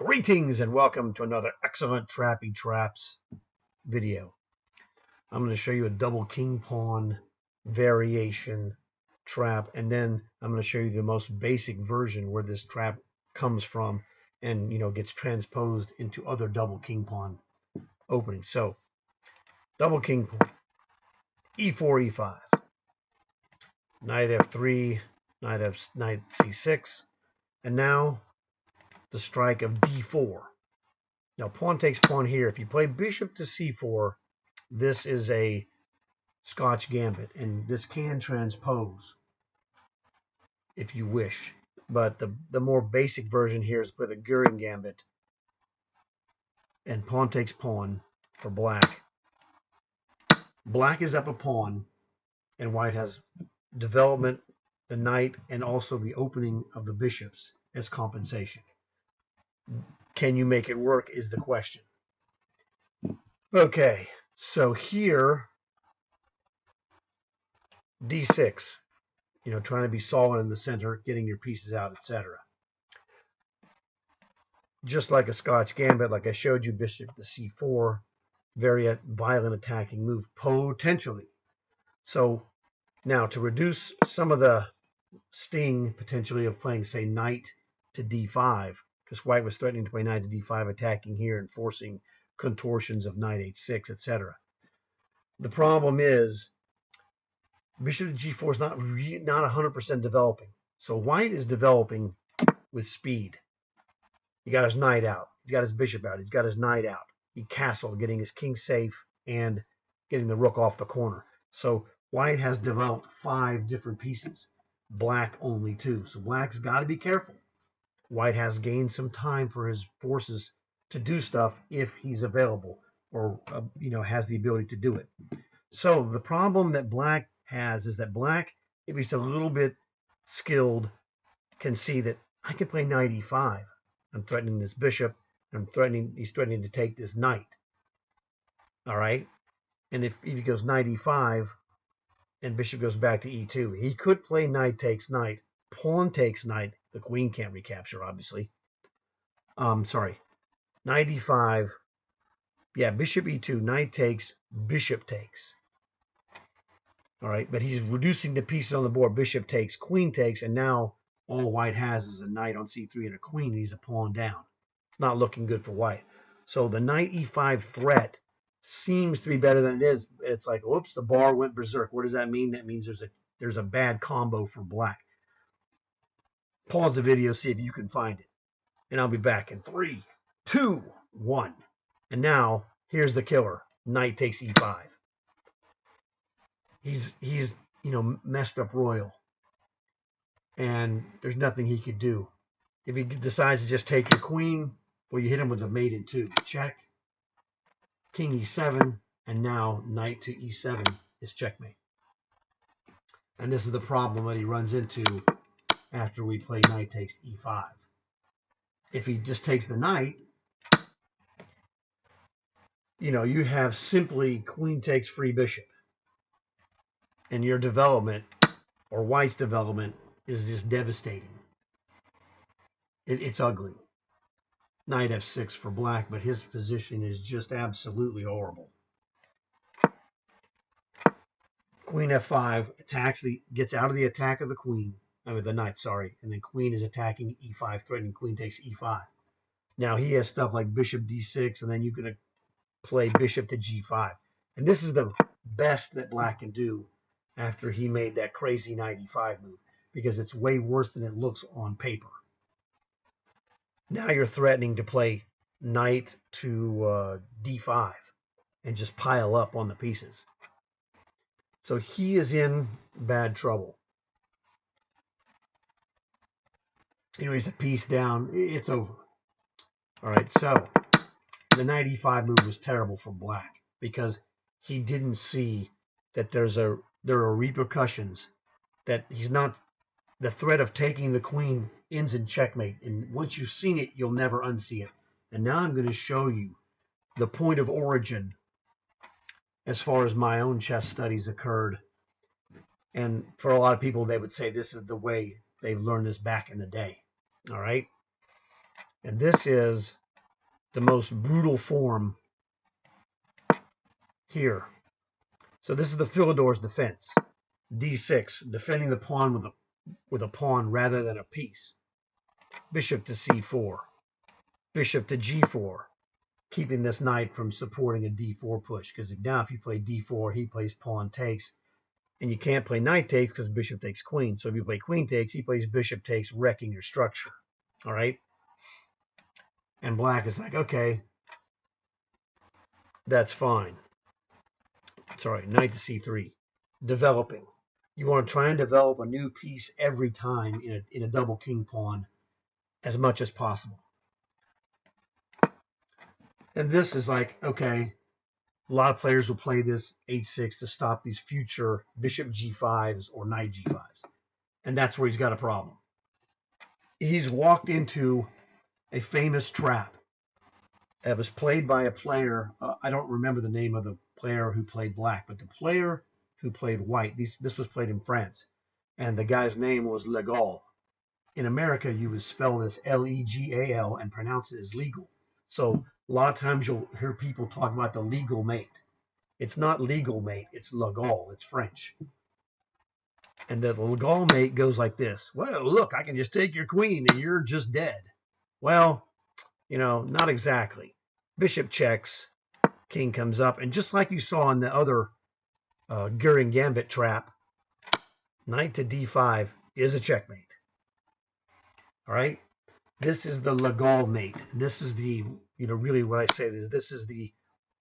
Greetings and welcome to another excellent Trappy Traps video. I'm going to show you a double king pawn variation trap, and then I'm going to show you the most basic version where this trap comes from and gets transposed into other double king pawn openings. So double king pawn, e4, e5, knight f3, knight c6, and now the strike of d4. Now pawn takes pawn here. If you play bishop to c4, this is a Scotch gambit, and this can transpose if you wish. But the more basic version here is with a Gurren gambit, and pawn takes pawn for black. Black is up a pawn, and white has development, the knight, and also the opening of the bishops as compensation. Can you make it work is the question. Okay, so here, d6, trying to be solid in the center, getting your pieces out, etc. Just like a Scotch gambit, like I showed you, bishop to c4, very violent attacking move, potentially. So now to reduce some of the sting, potentially, of playing, say, knight to d5, because white was threatening to play knight to d5, attacking here and forcing contortions of knight h6, etc. The problem is bishop to g4 is not 100% developing. So white is developing with speed. He got his knight out. He got his bishop out. He's got his knight out. He castled, getting his king safe and getting the rook off the corner. So white has developed 5 different pieces. Black only 2. So black's got to be careful. White has gained some time for his forces to do stuff if he's available or has the ability to do it. So the problem that black has is that black, if he's a little bit skilled, can see that I can play knight e5. I'm threatening this bishop. He's threatening to take this knight. All right? And if he goes knight e5 and bishop goes back to e2, he could play knight takes knight, pawn takes knight. The queen can't recapture, obviously. Knight e5. Yeah, bishop e2, knight takes, bishop takes. All right, but he's reducing the pieces on the board. Bishop takes, queen takes, and now all white has is a knight on c3 and a queen, and he's a pawn down. It's not looking good for white. So the knight e5 threat seems to be better than it is. It's like, whoops, the bar went berserk. What does that mean? That means there's a bad combo for black. Pause the video, see if you can find it. And I'll be back in 3, 2, 1. And now, here's the killer. Knight takes e5. He's messed up royal. And there's nothing he could do. If he decides to just take your queen, well, you hit him with a mate in 2. Check. King e7, and now knight to e7 is checkmate. And this is the problem that he runs into after we play knight takes e5. If he just takes the knight, you have simply queen takes free bishop. And your development, or white's development, is just devastating. It's ugly. Knight f6 for black, but his position is just absolutely horrible. Queen f5 gets out of the attack of the queen. The knight, sorry. And then queen is attacking e5, threatening queen takes e5. Now he has stuff like bishop d6, and then you can play bishop to g5. And this is the best that black can do after he made that crazy knight e5 move, because it's way worse than it looks on paper. Now you're threatening to play knight to d5 and just pile up on the pieces. So he is in bad trouble. He's a piece down. It's over. All right, so the knight e5 move was terrible for black because he didn't see that there are repercussions, that he's not, the threat of taking the queen ends in checkmate. And once you've seen it, you'll never unsee it. And now I'm going to show you the point of origin as far as my own chess studies occurred. And for a lot of people, they would say this is the way they've learned this back in the day. All right. And this is the most brutal form here. So this is the Philidor's defense. D6, defending the pawn with a pawn rather than a piece. Bishop to C4. Bishop to G4. Keeping this knight from supporting a D4 push. Because now if you play D4, he plays pawn takes. And you can't play knight takes because bishop takes queen. So if you play queen takes, he plays bishop takes, wrecking your structure. All right? And black is like, okay, that's fine. Sorry, knight to C3. Developing. You want to try and develop a new piece every time in a double king pawn as much as possible. And this is like, okay, a lot of players will play this H6 to stop these future bishop G5s or knight G5s. And that's where he's got a problem. He's walked into a famous trap. It was played by a player. I don't remember the name of the player who played black, but the player who played white, this was played in France. And the guy's name was Legal. In America, you would spell this Legal and pronounce it as legal. So a lot of times you'll hear people talk about the legal mate. It's not legal mate, it's Legal, it's French. And the Legal mate goes like this. Well, look, I can just take your queen and you're just dead. Well, you know, not exactly. Bishop checks, king comes up, and just like you saw in the other Goering Gambit trap, knight to d5 is a checkmate. All right? This is the Legal mate. This is the, you know, really what I say is this is the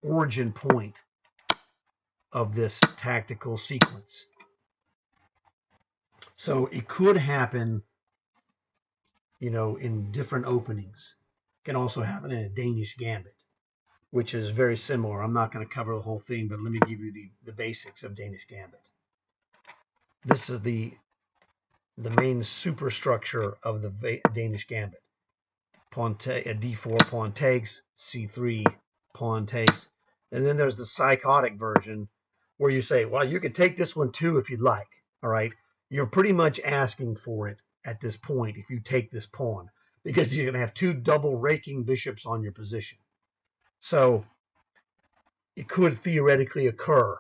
origin point of this tactical sequence. So it could happen, you know, in different openings. It can also happen in a Danish Gambit, which is very similar. I'm not going to cover the whole thing, but let me give you the basics of Danish Gambit. This is the main superstructure of the Danish Gambit. Pawn a d4, pawn takes, c3, pawn takes. And then there's the psychotic version where you say, well, you can take this one too if you'd like. All right. You're pretty much asking for it at this point if you take this pawn, because you're going to have two double raking bishops on your position. So it could theoretically occur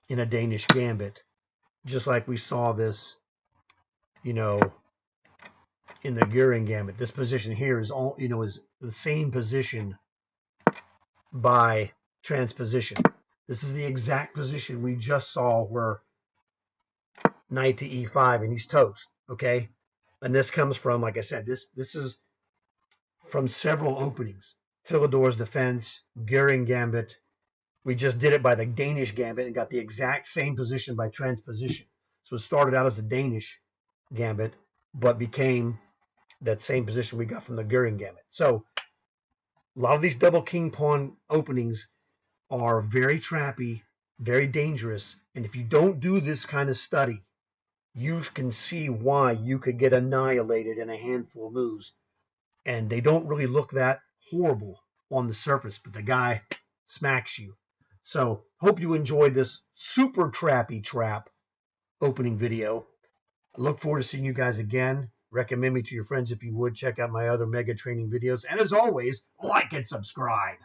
in a Danish Gambit, just like we saw this, you know, in the Goering Gambit. This position here is all, you know, is the same position by transposition. This is the exact position we just saw where knight to e5 and he's toast, okay? And this comes from, like I said, this is from several openings. Philidor's defense, Goering Gambit. We just did it by the Danish Gambit and got the exact same position by transposition. So it started out as a Danish Gambit, but became that same position we got from the Goering Gambit. So a lot of these double king pawn openings are very trappy, very dangerous. And if you don't do this kind of study, you can see why you could get annihilated in a handful of moves. And they don't really look that horrible on the surface, but the guy smacks you. So hope you enjoyed this super trappy trap opening video. I look forward to seeing you guys again. Recommend me to your friends if you would. Check out my other mega training videos. And as always, like and subscribe.